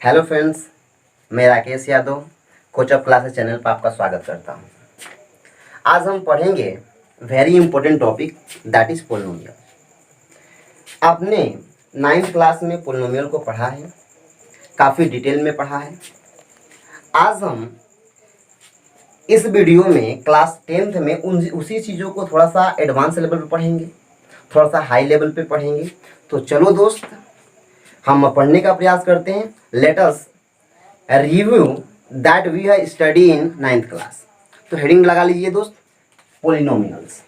Hello friends, मैं Rakesh Yadav coach of classes channel पर आपका स्वागत करता हूं। आज हम पढ़ेंगे very important topic that is polynomial. आपने 9th क्लास में पोलिनोमियल को पढ़ा है, काफ़ी डिटेल में पढ़ा है। आज हम इस वीडियो में क्लास 10th में उसी चीज़ों को थोड़ा सा एडवांस लेवल पे पढ़ेंगे, थोड़ा सा हाई लेवल पे पढ़ेंगे। तो चलो दोस्त, हम पढ़ने का प्रयास करते हैं। Let us review that we have study in 9th class. तो हेडिंग लगा लीजिए दोस्त, पोलिनोमियल्स।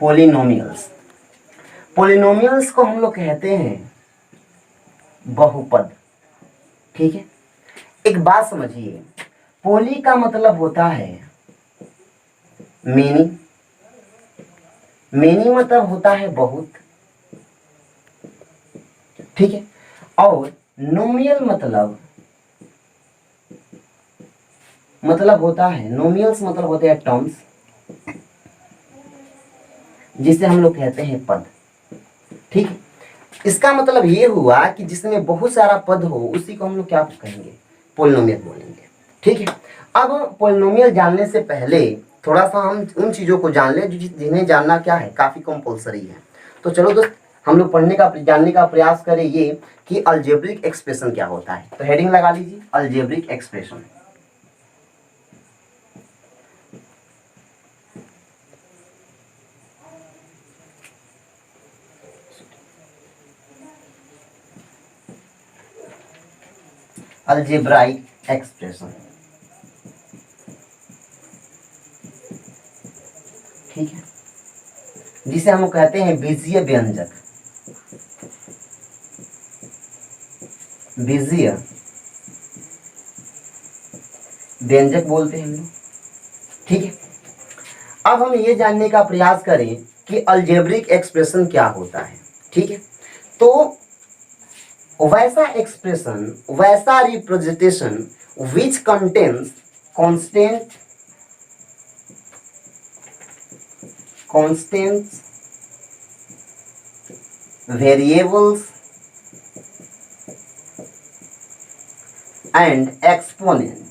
पोलिनोमियल्स पोलिनोमियल्स को हम लोग कहते हैं बहुपद। ठीक है, एक बात समझिए, पोली का मतलब होता है मेनी, मेनी मतलब होता है बहुत। ठीक है, और नोमियल मतलब होता है, नोमियल्स मतलब होते हैं टर्म्स, जिसे हम लोग कहते हैं पद। ठीक है, इसका मतलब ये हुआ कि जिसमें बहुत सारा पद हो उसी को हम लोग क्या कहेंगे, पोलिनोमियल बोलेंगे। ठीक है, अब पोलिनोमियल जानने से पहले थोड़ा सा हम उन चीज़ों को जान लें जिन्हें जानना क्या है, काफ़ी कंपल्सरी है। तो चलो दोस्त, हम लोग जानने का प्रयास करें ये कि अलजेब्रिक एक्सप्रेशन क्या होता है। तो हेडिंग लगा लीजिए, अलजेब्रिक एक्सप्रेशन। Algebraic expression. ठीक है, जिसे हम कहते हैं बीजीय व्यंजक, बीजीय व्यंजक बोलते हैं हम लोग। ठीक है, अब हम ये जानने का प्रयास करें कि अलजेब्रिक एक्सप्रेशन क्या होता है। ठीक है, तो वैसा एक्सप्रेशन, वैसा representation which contains constant variables and exponents.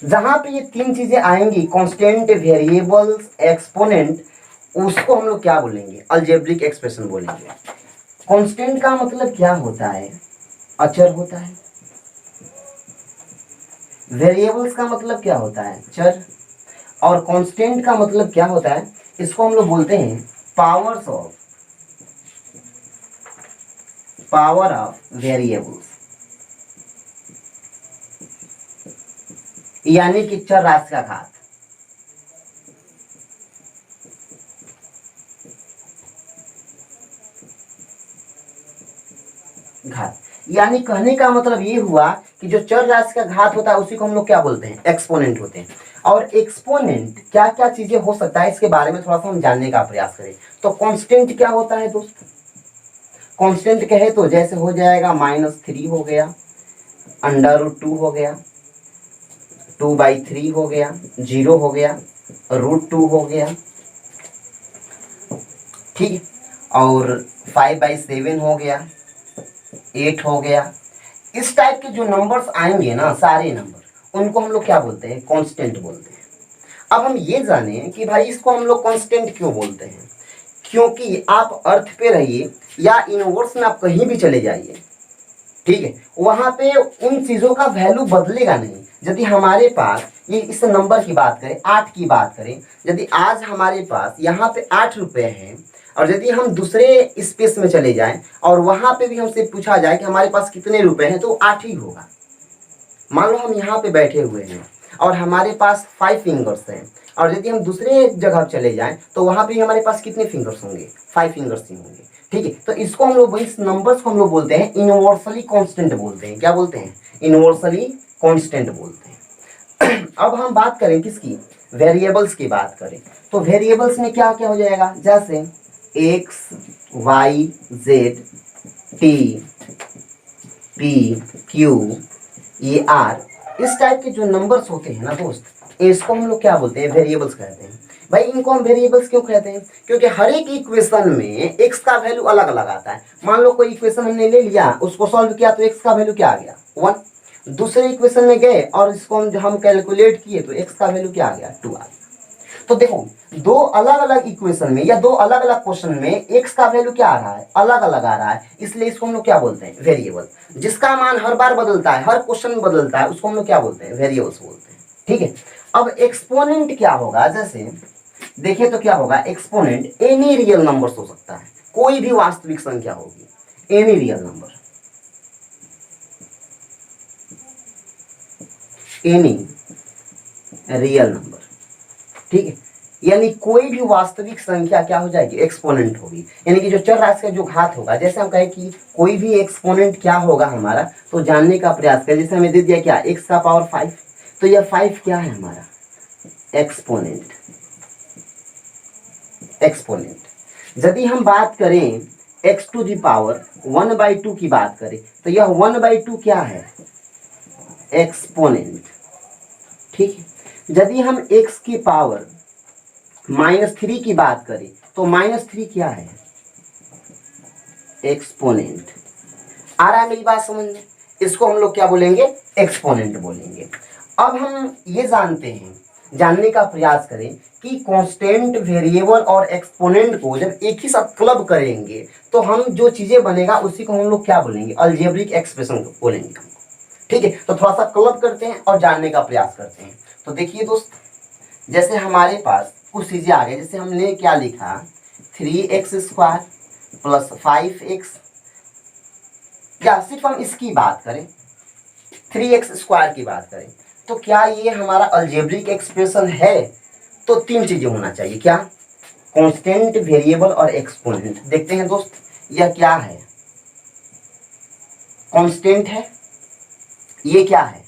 जहां पे ये तीन चीजें आएंगी, कांस्टेंट, वेरिएबल्स, एक्सपोनेंट, उसको हम लोग क्या बोलेंगे, अलजेब्रिक एक्सप्रेशन बोलेंगे। कांस्टेंट का मतलब क्या होता है, अचर होता है। वेरिएबल्स का मतलब क्या होता है, चर। और कांस्टेंट का मतलब क्या होता है, इसको हम लोग बोलते हैं पावर ऑफ वेरिएबल्स, यानी कि चर राशि का घात। यानी कहने का मतलब ये हुआ कि जो चर राशि का घात होता है उसी को हम लोग क्या बोलते हैं, एक्सपोनेंट होते हैं। और एक्सपोनेंट क्या क्या चीजें हो सकता है इसके बारे में थोड़ा सा हम जानने का प्रयास करें। तो कांस्टेंट क्या होता है दोस्त, कांस्टेंट कहे तो जैसे हो जाएगा -3 हो गया, √2 हो गया, 2/3 हो गया, 0 हो गया, √2 हो गया। ठीक है, और 5/7 हो गया, 8 हो गया। इस टाइप के जो नंबर्स आएंगे ना, सारे नंबर, उनको हम लोग क्या बोलते हैं, कांस्टेंट बोलते हैं। अब हम ये जाने कि भाई इसको हम लोग कांस्टेंट क्यों बोलते हैं। क्योंकि आप अर्थ पे रहिए या यूनिवर्स में आप कहीं भी चले जाइए, ठीक है, वहां पे उन चीजों का वैल्यू बदलेगा नहीं। यदि हमारे पास ये इस नंबर की बात करें, 8 की बात करें, यदि आज हमारे पास यहाँ पे 8 रुपए हैं, और यदि हम दूसरे स्पेस में चले जाएं और वहां पे भी हमसे पूछा जाए कि हमारे पास कितने रुपए हैं, तो 8 ही होगा। मान लो हम यहाँ पे बैठे हुए हैं और हमारे पास 5 फिंगर्स हैं, और यदि हम दूसरे जगह चले जाएं तो वहां पे हमारे पास कितने फिंगर्स होंगे, 5 फिंगर्स ही होंगे। ठीक है, तो इसको हम लोग, इस नंबर्स को हम लोग बोलते हैं यूनिवर्सली कांस्टेंट बोलते हैं। क्या बोलते हैं, यूनिवर्सली कांस्टेंट बोलते हैं। अब हम बात करें किसकी, वेरिएबल्स की बात करें, तो वेरिएबल्स में क्या क्या हो जाएगा, जैसे x, y, z, t, p, q, ये r, इस टाइप के जो नंबर्स होते हैं ना दोस्त, इसको हम लोग क्या बोलते हैं, वेरिएबल्स कहते हैं। भाई इनको हम वेरिएबल्स क्यों कहते हैं, क्योंकि हर एक इक्वेशन में x का वैल्यू अलग अलग आता है। मान लो कोई इक्वेशन हमने ले लिया, उसको सॉल्व किया तो x का वैल्यू क्या आ गया 1। दूसरे इक्वेशन में गए और इसको हम कैलकुलेट किए तो x का वैल्यू क्या आ गया 2 आ गया। तो देखो दो अलग अलग इक्वेशन में या दो अलग अलग क्वेश्चन में x का वैल्यू क्या आ रहा है, अलग अलग आ रहा है, इसलिए इसको हम लोग क्या बोलते हैं, वेरिएबल। जिसका मान हर बार बदलता है, हर क्वेश्चन में बदलता है, उसको हम लोग क्या बोलते हैं, वेरिएबल्स बोलते हैं। ठीक है, अब एक्सपोनेंट क्या होगा, जैसे देखिए तो क्या होगा, एक्सपोनेंट एनी रियल नंबर हो सकता है, कोई भी वास्तविक संख्या होगी, any real number, any real number. ठीक है, यानी कोई भी वास्तविक संख्या क्या हो जाएगी, एक्सपोनेंट होगी, यानी कि जो चर राशि का जो घात होगा। जैसे हम कहें कि कोई भी एक्सपोनेंट क्या होगा हमारा, तो जानने का प्रयास करें। जैसे हमें दे दिया क्या, x का पावर 5, तो यह 5 क्या है हमारा, एक्सपोनेंट। एक्सपोनेंट यदि हम बात करें x टू दी पावर 1/2 की बात करें, तो यह 1/2 क्या है, एक्सपोनेंट। ठीक है, यदि हम x की पावर -3 की बात करें, तो -3 क्या है, एक्सपोनेंट। आ रहा है मेरी बात समझ में, इसको हम लोग क्या बोलेंगे, एक्सपोनेंट बोलेंगे। अब हम ये जानते हैं, जानने का प्रयास करें कि कांस्टेंट, वेरिएबल और एक्सपोनेंट को जब एक ही साथ क्लब करेंगे तो हम जो चीजें बनेगा उसी को हम लोग क्या बोलेंगे, अलजेब्रिक एक्सप्रेशन बोलेंगे। ठीक है, तो थोड़ा सा क्लब करते हैं और जानने का प्रयास करते हैं। तो देखिए दोस्त, जैसे हमारे पास कुछ चीजें आ गई, जैसे हमने क्या लिखा, 3x² + 5x, क्या सिर्फ हम इसकी बात करें, 3x² की बात करें, तो क्या ये हमारा अलजेब्रिक एक्सप्रेशन है, तो 3 चीजें होना चाहिए, क्या, कांस्टेंट, वेरिएबल और एक्सपोनेंट। देखते हैं दोस्त, यह क्या है, कांस्टेंट है, ये क्या है,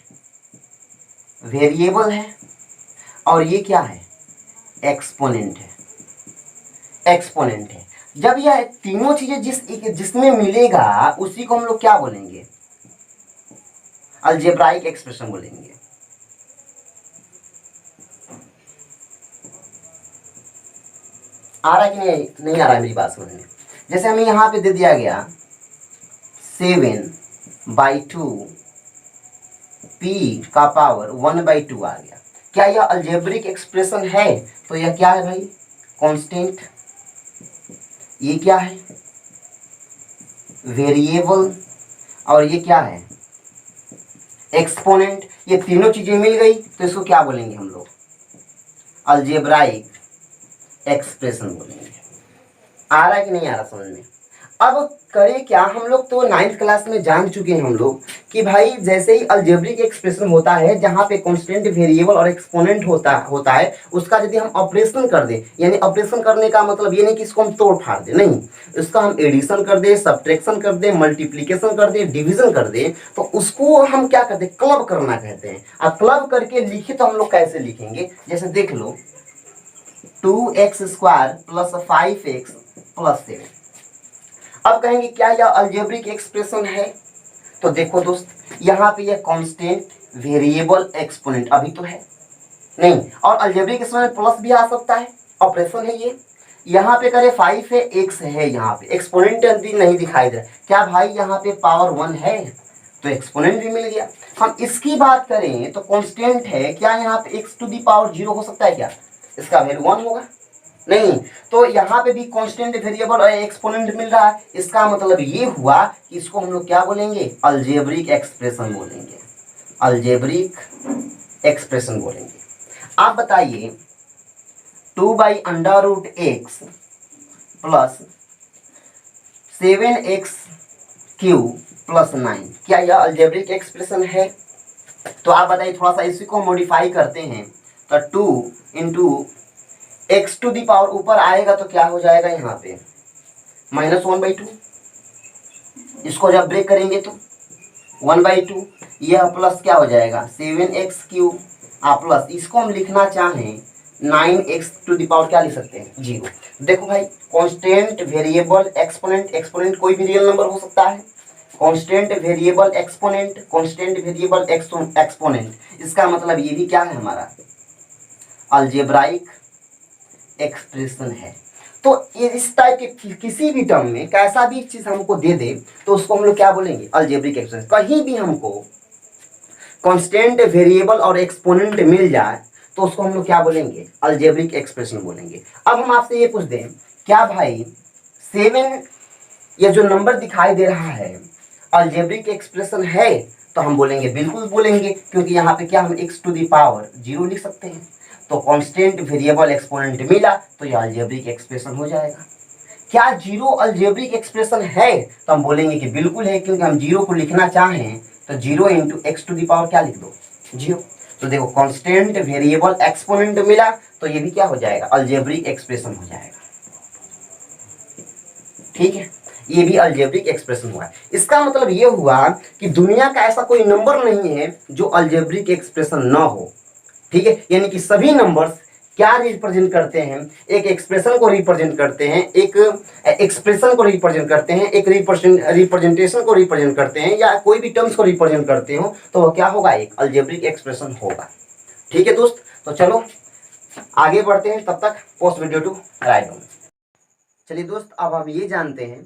वेरिएबल है, और ये क्या है, एक्सपोनेंट है। एक्सपोनेंट है, जब यह तीनों चीजें जिसमें मिलेगा उसी को हम लोग क्या बोलेंगे, अलजेब्राइक एक्सप्रेशन बोलेंगे। आ रहा है कि नहीं आ रहा है मेरी बात समझ में। जैसे हमें यहाँ पे दे दिया गया 7/2 p का पावर 1/2 आ गया, क्या यह अलजेब्रिक एक्सप्रेशन है, तो यह क्या है भाई, कांस्टेंट। ये क्या है, वेरिएबल, और ये क्या है, एक्सपोनेंट। ये तीनों चीजें मिल गई तो इसको क्या बोलेंगे हम लोग, अलजेब्राइक एक्सप्रेशन बोलेंगे। आ रहा है कि नहीं आ रहा समझ में। अब करें क्या, हम लोग तो 9th क्लास में जान चुके हैं हम लोग कि भाई जैसे ही अलजेब्रिक एक्सप्रेशन होता है जहाँ पे कांस्टेंट, वेरिएबल और एक्सपोनेंट होता है, उसका यदि हम ऑपरेशन कर दें, यानी ऑपरेशन करने का मतलब ये नहीं कि इसको हम तोड़ फाड़ दें, नहीं, इसका हम एडिशन कर दें, सब्ट्रैक्शन कर दें, मल्टीप्लीकेशन कर दें, डिवीजन कर दें, तो उसको हम क्या कहते हैं, क्लब करना कहते हैं। अब क्लब करके लिखे तो हम लोग कैसे लिखेंगे, जैसे देख लो, 2x² + 5x + 7। अब कहेंगे क्या यह अलजेब्रिक एक्सप्रेशन है, तो देखो दोस्त, यहाँ पे यह कांस्टेंट, वेरिएबल, एक्सपोनेंट अभी तो है नहीं, और अलजेब्रिक एक्सप्रेशन प्लस भी आ सकता है, ऑपरेशन है ये। यहाँ पे करे 5 है, x है, यहाँ पे एक्सपोनेंट नहीं दिखाई दे रहा, क्या भाई यहाँ पे पावर 1 है, तो एक्सपोनेंट भी मिल गया। हम इसकी बात करें तो कांस्टेंट है, क्या यहाँ पे x टू दी पावर 0 हो सकता है क्या, इसका वैल्यू 1 होगा, नहीं, तो यहाँ पे भी कांस्टेंट, वेरिएबल और एक्सपोनेंट मिल रहा है, इसका मतलब ये हुआ कि इसको हम लोग क्या बोलेंगे, अलजेब्रिक एक्सप्रेशन बोलेंगे, अलजेब्रिक एक्सप्रेशन बोलेंगे। आप बताइए 2/√x + 7x³ + 9, क्या यह अलजेब्रिक एक्सप्रेशन है, तो आप बताइए, थोड़ा सा इसी को मॉडिफाई करते हैं, तो 2 × x टू दी पावर ऊपर आएगा तो क्या हो जाएगा, यहाँ पे -1/2, इसको जब ब्रेक करेंगे तो 1/2, यह प्लस क्या हो जाएगा 7x³ प्लस, इसको हम लिखना चाहें 9x टू दी पावर क्या लिख सकते हैं, 0। देखो भाई, कांस्टेंट, वेरिएबल, एक्सपोनेंट, एक्सपोनेंट कोई भी रियल नंबर हो सकता है, constant variable exponent, constant variable exponent, इसका मतलब ये भी क्या है हमारा अलजेब्राइक एक्सप्रेशन है। तो इस टाइप के किसी भी टर्म में कैसा भी चीज हमको दे दे तो उसको हम लोग क्या बोलेंगे अलजेब्रिक एक्सप्रेशन। कहीं भी हमको कांस्टेंट वेरिएबल और एक्सपोनेंट मिल जाए तो उसको हम लोग क्या बोलेंगे अलजेब्रिक एक्सप्रेशन बोलेंगे। अब हम आपसे ये पूछ दें क्या भाई 7 ये जो नंबर दिखाई दे रहा है अलजेब्रिक एक्सप्रेशन है, तो हम बोलेंगे बिल्कुल बोलेंगे, क्योंकि यहाँ पे क्या हम x टू द पावर 0 लिख सकते हैं। तो कांस्टेंट वेरिएबल एक्सपोनेंट मिला तो ये अलजेब्रिक एक्सप्रेशन हो जाएगा। क्या 0 अलजेब्रिक एक्सप्रेशन है, तो हम बोलेंगे कि बिल्कुल है, क्योंकि हम 0 को लिखना चाहें तो 0 into x to the power क्या लिख दो 0। तो देखो कांस्टेंट वेरिएबल एक्सपोनेंट मिला तो ये भी क्या हो जाएगा अलजेब्रिक एक्सप्रेशन हो जाएगा। ठीक है, ये भी अलजेब्रिक एक्सप्रेशन हुआ। इसका मतलब ये हुआ कि दुनिया का ऐसा कोई नंबर नहीं है जो अलजेब्रिक एक्सप्रेशन ना हो। ठीक है, यानी कि सभी नंबर्स क्या रिप्रेजेंट करते हैं, एक एक्सप्रेशन को रिप्रेजेंट करते हैं, एक एक्सप्रेशन को रिप्रेजेंट करते हैं, एक रिप्रेजेंटेशन को रिप्रेजेंट करते हैं, या कोई भी टर्म्स को रिप्रेजेंट करते हो तो वह क्या होगा एक अलजेब्रिक एक्सप्रेशन होगा। ठीक है दोस्त, तो चलो आगे बढ़ते हैं, तब तक post video to write down. चलिए दोस्त, अब हम ये जानते हैं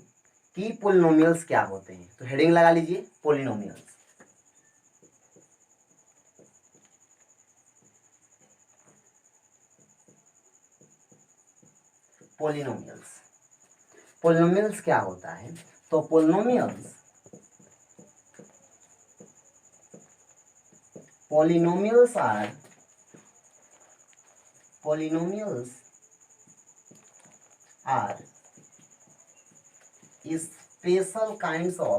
कि पोलिनोमियल्स क्या होते हैं। तो हेडिंग लगा लीजिए पोलिनोमियल्स। पोलिनोमियल्स, पोलिनोमियल्स क्या होता है? तो polynomials are polynomials are special kinds of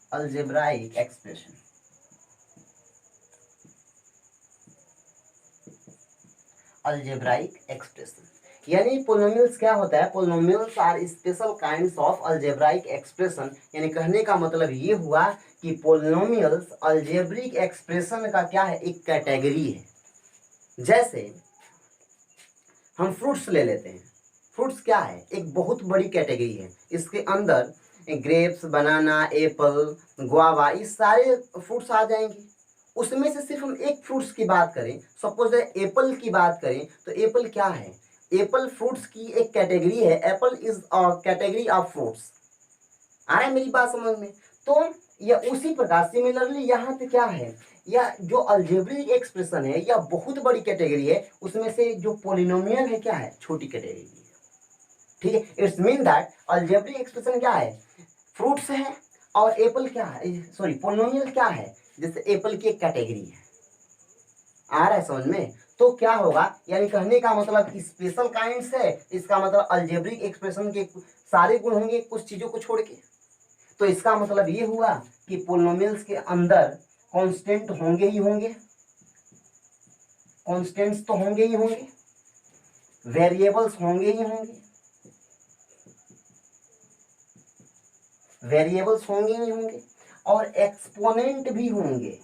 algebraic expression। Algebraic expression यानी पोलिनोमियल्स क्या होता है? Polynomials are special kinds of algebraic expression. यानी कहने का मतलब ये हुआ कि पोलिनोमियल्स अल्जेब्रिक एक्सप्रेशन का क्या है एक कैटेगरी है। जैसे हम फ्रूट्स ले लेते हैं, फ्रूट्स क्या है एक बहुत बड़ी कैटेगरी है। इसके अंदर ग्रेप्स, बनाना, एप्पल, गुआवा, ये सारे फ्रूट्स आ जाएंगे। उसमें से सिर्फ हम एक फ्रूट्स की बात करें, सपोज एप्पल की बात करें, तो एप्पल क्या है? एप्पल फ्रूट्स की एक कैटेगरी है। Apple is category of fruits. आ रहा है मेरी बात समझ में? तो यह उसी प्रकार सिमिलरली यहाँ पे क्या है, यह जो अलजेब्रिक एक्सप्रेशन है यह बहुत बड़ी कैटेगरी है। उसमें से जो पोलिनोमियल है क्या है छोटी कैटेगरी है। ठीक है, it's mean that algebraic expression क्या है फ्रूट्स है, और एप्पल क्या है सॉरी पोलिनोमियल क्या है जैसे एप्पल की एक कैटेगरी है। आ रहा है समझ में? तो क्या होगा, यानी कहने का मतलब स्पेशल काइंड्स है, इसका मतलब अलजेब्रिक एक्सप्रेशन के सारे गुण होंगे कुछ चीजों को छोड़ के। तो इसका मतलब ये हुआ कि पोलिनोमियल्स के अंदर कांस्टेंट होंगे ही होंगे, कांस्टेंट्स तो होंगे ही होंगे, वेरिएबल्स होंगे ही होंगे, वेरिएबल्स होंगे ही होंगे, और एक्सपोनेंट भी होंगे,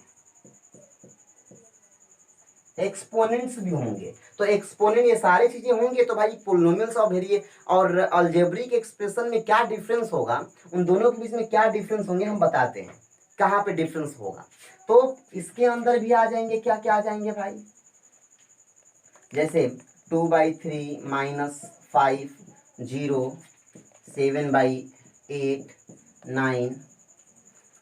एक्सपोनेंट्स भी होंगे। तो एक्सपोनेंट ये सारी चीजें होंगे। तो भाई पोलिनोमियल्स और वेरिए और अलजेब्रिक एक्सप्रेशन में क्या डिफरेंस होगा, उन दोनों के बीच में क्या डिफरेंस होंगे हम बताते हैं। कहाँ पे डिफरेंस होगा? तो इसके अंदर भी आ जाएंगे, क्या क्या आ जाएंगे भाई, जैसे 2/3 -5 0 7/8 9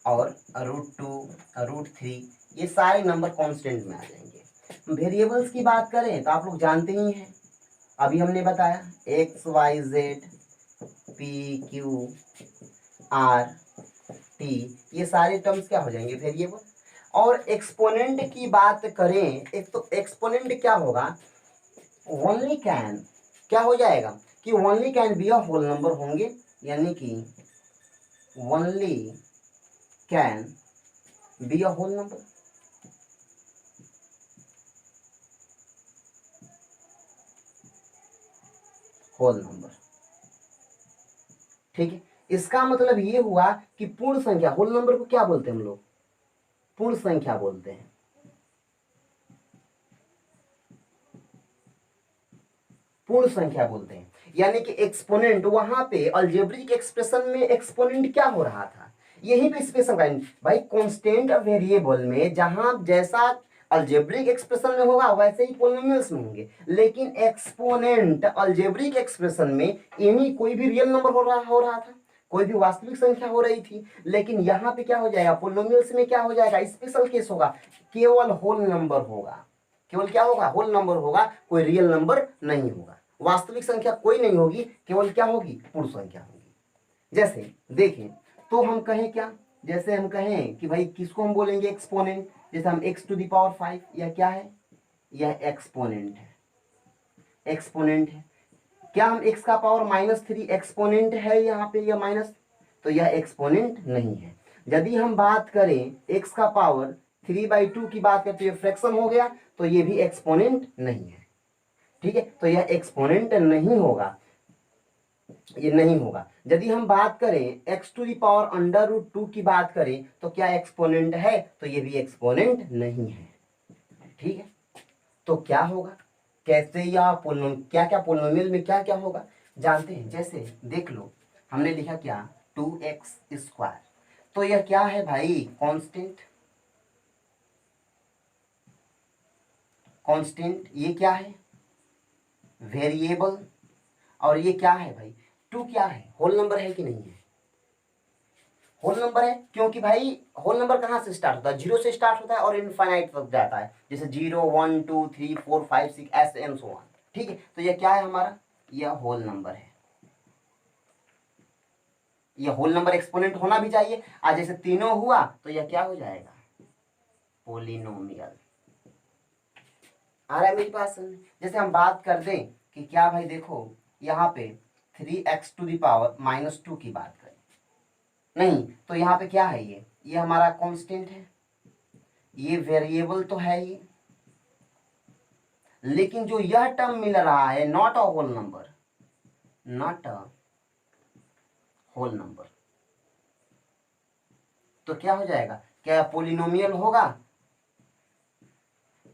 और √2 √3, ये सारे नंबर कांस्टेंट में आ जाएंगे। वेरिएबल्स की बात करें तो आप लोग जानते ही हैं, अभी हमने बताया X Y Z P Q R T, ये सारे टर्म्स क्या हो जाएंगे वेरिएबल। और एक्सपोनेंट की बात करें, एक तो एक्सपोनेंट क्या होगा ओनली कैन, क्या हो जाएगा कि only can be a whole number होंगे, यानी कि only can be a whole number. Whole number, ठीक है। इसका मतलब ये हुआ कि पूर्ण संख्या होल नंबर को क्या बोलते हैं हम लोग पूर्ण संख्या बोलते हैं। पूर्ण संख्या बोलते हैं, यानी कि एक्सपोनेंट, वहां पे अलजेब्रिक एक्सप्रेशन में एक्सपोनेंट क्या हो रहा था, यही पे स्पेशल भाई कांस्टेंट वेरिएबल में जहां जैसा अलजेब्रिक एक्सप्रेशन में होगा वैसे ही पॉलिनोमियल्स में होंगे, लेकिन एक्सपोनेंट अलजेब्रिक एक्सप्रेशन में यानी कोई भी रियल नंबर हो रहा था, कोई भी वास्तविक संख्या हो रही थी, लेकिन यहाँ पे क्या हो जाएगा, पॉलिनोमियल्स में क्या हो जाएगा, स्पेशल केस होगा, केवल होल नंबर होगा, केवल क्या होगा, होल नंबर होगा, कोई रियल नंबर नहीं होगा, वास्तविक संख्या कोई नहीं होगी, केवल क्या होगी, पूर्ण संख्या होगी। जैसे देखें तो हम कहें क्या, जैसे हम कहें कि भाई किसको हम बोलेंगे एक्सपोनेंट, जैसे हम x टू द पावर 5, यह क्या है, यह एक्सपोनेंट है, एक्सपोनेंट है। क्या हम x का पावर -3 एक्सपोनेंट है यहाँ पे, यह माइनस, तो यह एक्सपोनेंट नहीं है। यदि हम बात करें x का पावर 3/2 की बात करते हुए फ्रैक्शन हो गया, तो ये भी एक्सपोनेंट नहीं है, ठीक है, तो यह एक्सपोनेंट नहीं होगा, ये नहीं होगा। यदि हम बात करें x टू द पावर √2 की बात करें, तो क्या एक्सपोनेंट है, तो ये भी एक्सपोनेंट नहीं है, ठीक है। तो क्या होगा, कैसे या क्या क्या पोलिनोमियल में क्या क्या होगा जानते हैं। जैसे देख लो, हमने लिखा क्या, 2x², तो यह क्या है भाई, कांस्टेंट, कांस्टेंट, ये क्या है, वेरिएबल, और ये क्या है भाई, 2 क्या है, होल नंबर है कि नहीं है, होल नंबर है, क्योंकि भाई होल नंबर कहाँ से स्टार्ट होता है, 0 से स्टार्ट होता है और इनफाइनाइट तक जाता है, जैसे 0 1 2 3 4 5 6 ऐसे एंड सो ऑन, ठीक है। तो यह क्या है हमारा, यह होल नंबर है, यह होल नंबर एक्सपोनेंट होना भी चाहिए, आज जैसे तीनों हुआ तो यह क्या हो जाएगा, पोलिनोमियल। आ रहा है मेरी पास, जैसे हम बात कर दें कि क्या भाई देखो यहाँ पे 3x टू द पावर -2 की बात करें, नहीं तो यहाँ पे क्या है, ये हमारा कांस्टेंट है, ये वेरिएबल तो है ही, लेकिन जो यह टर्म मिल रहा है not a whole number, not a whole number, तो क्या हो जाएगा, क्या पोलिनोमियल होगा,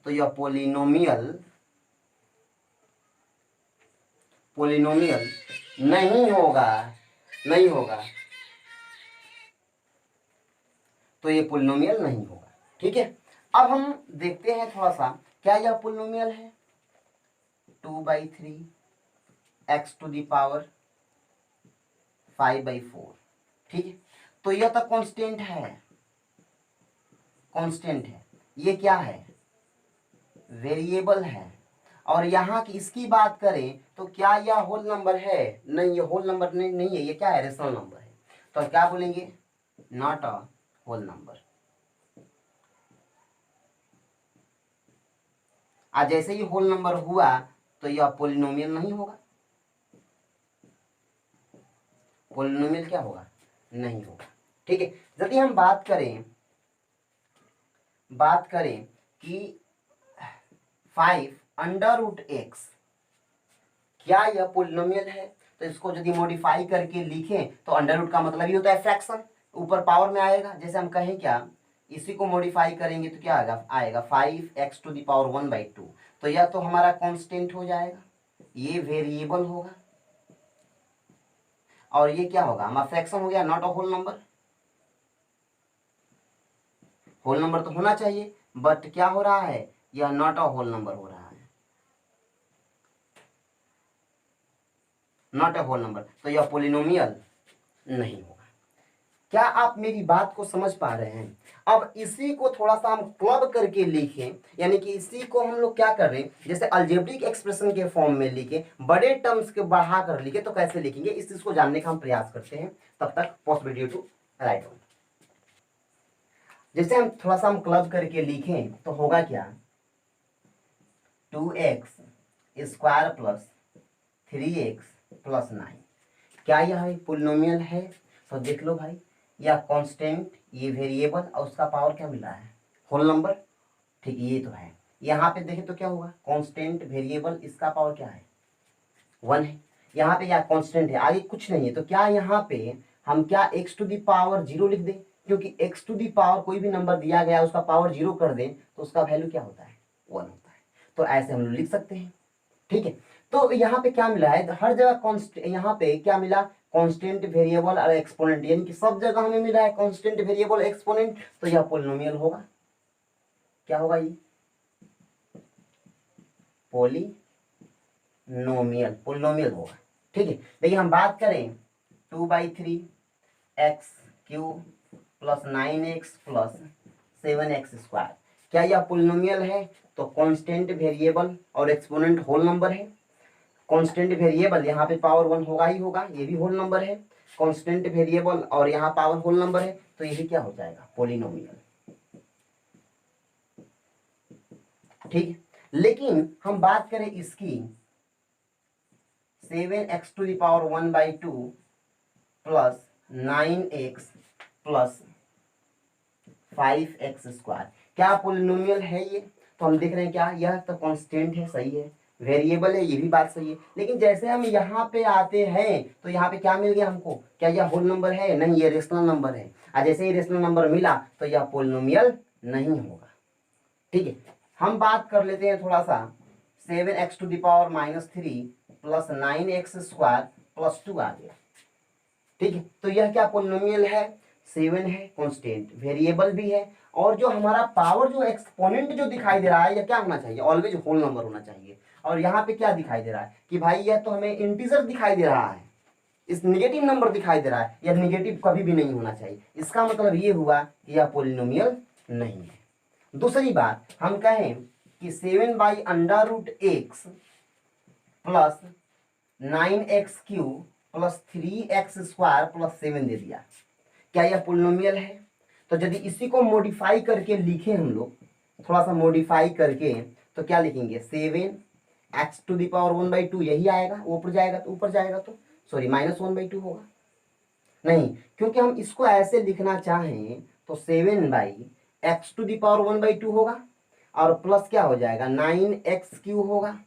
तो यह पोलिनोमियल, पोलिनोमियल नहीं होगा, नहीं होगा, तो ये पोलिनोमियल नहीं होगा, ठीक है। अब हम देखते हैं थोड़ा सा, क्या यह पोलिनोमियल है, 2/3 x टू द पावर 5/4, ठीक है। तो यह तो कांस्टेंट है, कांस्टेंट है, ये क्या है, वेरिएबल है, और यहाँ की इसकी बात करें तो क्या यह होल नंबर है, नहीं ये होल नंबर नहीं है, ये क्या है, रेशनल नंबर है, तो क्या बोलेंगे, नॉट अ होल नंबर। आज जैसे ही होल नंबर हुआ तो यह पोलिनोमियल नहीं होगा, पोलिनोमियल क्या होगा, नहीं होगा, ठीक है। यदि हम बात करें कि 5√x, क्या यह पोलिनोमियल है, तो इसको यदि मॉडिफाई करके लिखें तो अंडर का मतलब ही होता है फ्रैक्शन, ऊपर पावर में आएगा, जैसे हम कहें क्या, इसी को मॉडिफाई करेंगे तो क्या आएगा 5x टू द पावर 1/2, तो यह तो हमारा कांस्टेंट हो जाएगा, ये वेरिएबल होगा, और ये क्या होगा, हमारा फ्रैक्शन हो गया, not a whole number, whole number तो होना चाहिए, बट क्या हो रहा है, यह नॉट अ होल नंबर हो रहा है, नॉट अ होल नंबर, तो यह पोलिनोमियल नहीं होगा। क्या आप मेरी बात को समझ पा रहे हैं। अब इसी को थोड़ा सा हम क्लब करके लिखें, यानी कि इसी को हम लोग क्या कर रहे हैं, जैसे अलजेब्रिक एक्सप्रेशन के फॉर्म में लिखे, बड़े टर्म्स के बढ़ा कर लिखे, तो कैसे लिखेंगे इस चीज को जानने का हम प्रयास करते हैं। तब तक pause video to write on. जैसे हम थोड़ा सा हम क्लब करके लिखें तो होगा क्या, 2x² प्लस 3x प्लस 9, क्या यह पोलिनोमियल है, तो देख लो भाई, या कांस्टेंट, ये वेरिएबल, और उसका पावर क्या मिला है, होल नंबर, ठीक ये तो है। यहाँ पे देखें तो क्या होगा, कांस्टेंट वेरिएबल, इसका पावर क्या है, 1 है, यहाँ पे या कांस्टेंट है, आगे कुछ नहीं है, तो क्या यहाँ पे हम क्या x टू द पावर 0 लिख दें, क्योंकि x टू दी पावर कोई भी नंबर दिया गया उसका पावर 0 कर दे तो उसका वैल्यू क्या होता है, 1 होता है। तो ऐसे हम लोग लिख सकते हैं, ठीक है। तो यहाँ पे क्या मिला है, हर जगह कॉन्स्टेंट, यहाँ पे क्या मिला, कांस्टेंट वेरिएबल और एक्सपोनेंट, यानी कि सब जगह हमें मिला है कांस्टेंट वेरिएबल एक्सपोनेंट, तो यह पोलिनोमियल होगा। क्या होगा ये, पोलिनोमियल होगा, ठीक है। देखिए हम बात करें 2/3 x Q plus 9x plus 7x², क्या यह पोलिनोमियल है, तो कांस्टेंट वेरिएबल और एक्सपोनेंट होल नंबर है। कांस्टेंट वेरिएबल यहाँ पे पावर 1 होगा ही होगा, ये भी होल नंबर है, कांस्टेंट वेरिएबल और यहाँ पावर होल नंबर है, तो ये भी क्या हो जाएगा, पोलिनोमियल, ठीक है। लेकिन हम बात करें इसकी 7x⁻² plus 9x plus 5x², क्या पोलिनोमियल है ये, तो हम देख रहे हैं क्या, यह तो कांस्टेंट है, सही है, वेरिएबल है, ये भी बात सही है। लेकिन जैसे हम यहाँ पे आते हैं तो यहाँ पे क्या मिल गया हमको, क्या यह होल नंबर है, नहीं, ये रेशनल नंबर है, और जैसे ही रेशनल नंबर मिला तो यह पोलिनोमियल नहीं होगा, ठीक है। हम बात कर लेते हैं थोड़ा सा 7x⁻³ प्लस 9x² प्लस 2 आ गया, ठीक है। तो यह क्या पोलिनोमियल है, 7 है, कांस्टेंट वेरिएबल भी है, और जो हमारा पावर जो एक्सपोनेंट जो दिखाई दे रहा है यह क्या होना चाहिए, ऑलवेज होल नंबर होना चाहिए। और यहाँ पे क्या दिखाई दे रहा है कि भाई यह तो हमें इंटीजर दिखाई दे रहा है, इस निगेटिव नंबर दिखाई दे रहा है, यह निगेटिव कभी भी नहीं होना चाहिए। इसका मतलब ये हुआ कि यह पोलिनोमियल नहीं है। दूसरी बात हम कहें कि 7/√x plus 9x³ plus 3x² plus 7 दे दिया, क्या यह पोलिनोमियल है, तो यदि इसी को मॉडिफाई करके लिखें हम लोग, थोड़ा सा मॉडिफाई करके, तो क्या लिखेंगे, 7x⁻1/2, यही आएगा, ऊपर जाएगा तो सॉरी -1/2 होगा, नहीं, क्योंकि हम इसको ऐसे लिखना चाहें तो 7/x⁻1/2 होगा, और प्लस क्या हो जाएगा, 9x³ होगा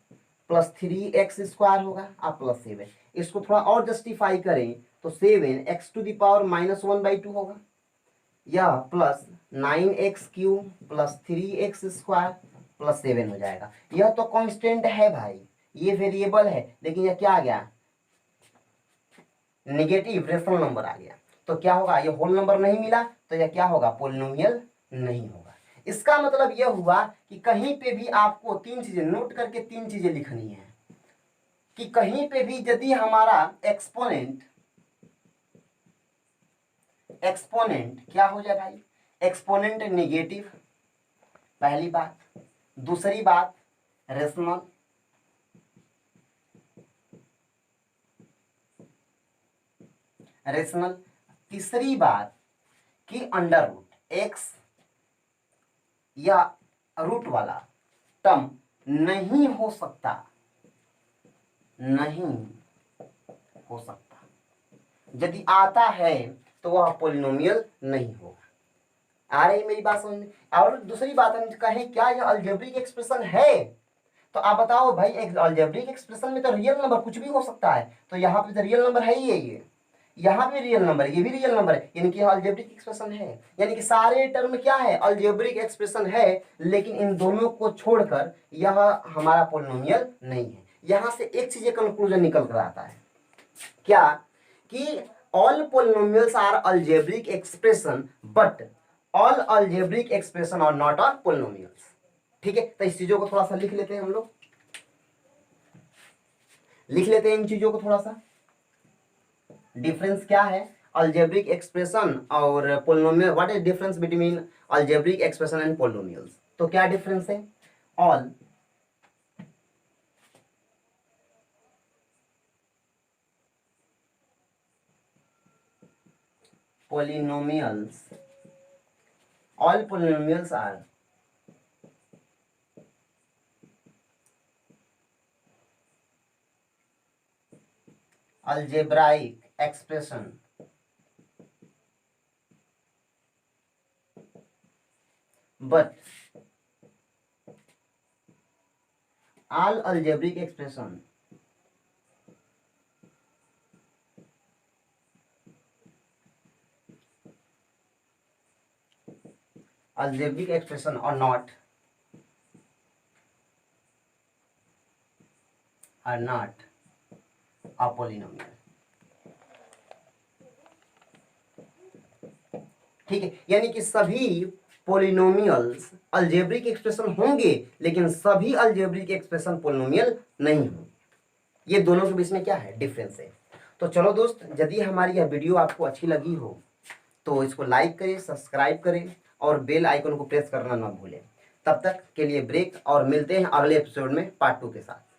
प्लस 3x² होगा और प्लस 7, इसको थोड़ा और जस्टिफाई करें तो 7x⁻1/2 होगा, या plus 9x³ plus 3x² plus 7 हो जाएगा। यह तो कांस्टेंट है भाई, ये वेरिएबल है, लेकिन यह क्या आ गया, नेगेटिव रेशनल नंबर आ गया, तो क्या होगा, ये होल नंबर नहीं मिला, तो यह क्या होगा, पोलिनोमियल नहीं होगा। इसका मतलब यह हुआ कि कहीं पे भी आपको तीन चीजें नोट करके, तीन चीजें लिखनी है कि कहीं पे भी यदि हमारा एक्सपोनेंट क्या हो जाए भाई, एक्सपोनेंट नेगेटिव, पहली बात। दूसरी बात रेशनल। तीसरी बात कि अंडर रूट एक्स या रूट वाला टर्म नहीं हो सकता, नहीं हो सकता, यदि आता है तो वह पोलिनोमियल नहीं होगा। आ रही मेरी बात समझ में। और दूसरी बात हम कहें क्या यह अलजेब्रिक एक्सप्रेशन है, तो आप बताओ भाई, एक अलजेब्रिक एक्सप्रेशन में तो रियल नंबर कुछ भी हो सकता है, तो यहाँ पे तो रियल नंबर है ही है, ये यहाँ पे रियल नंबर है, ये भी रियल नंबर है, यानी कि अलजेब्रिक एक्सप्रेशन है, यानी कि सारे टर्म क्या है, अलजेब्रिक एक्सप्रेशन है, लेकिन इन दोनों को छोड़कर यह हमारा पोलिनोमियल नहीं है। यहां से एक चीज कंक्लूजन निकल कर आता है क्या, कि all polynomials are algebraic expression but all algebraic expression are not are polynomials, ठीक है। तो इस चीजों को थोड़ा सा लिख लेते हैं, हम लोग लिख लेते हैं इन चीजों को थोड़ा सा। डिफरेंस क्या है अलजेब्रिक एक्सप्रेशन और polynomial, what is difference between algebraic expression and polynomials, तो क्या डिफरेंस है, all polynomials are algebraic expression but all algebraic expression algebraic expression are not a polynomial। ठीक है, यानी कि सभी पोलिनोमियल्स अलजेब्रिक एक्सप्रेशन होंगे लेकिन सभी अलजेब्रिक एक्सप्रेशन पोलिनोमियल नहीं होंगे। ये दोनों के बीच में क्या है, डिफरेंस है। तो चलो दोस्त, यदि हमारी यह वीडियो आपको अच्छी लगी हो तो इसको लाइक करें, सब्सक्राइब करें और बेल आइकन को प्रेस करना ना भूलें। तब तक के लिए ब्रेक, और मिलते हैं अगले एपिसोड में पार्ट 2 के साथ।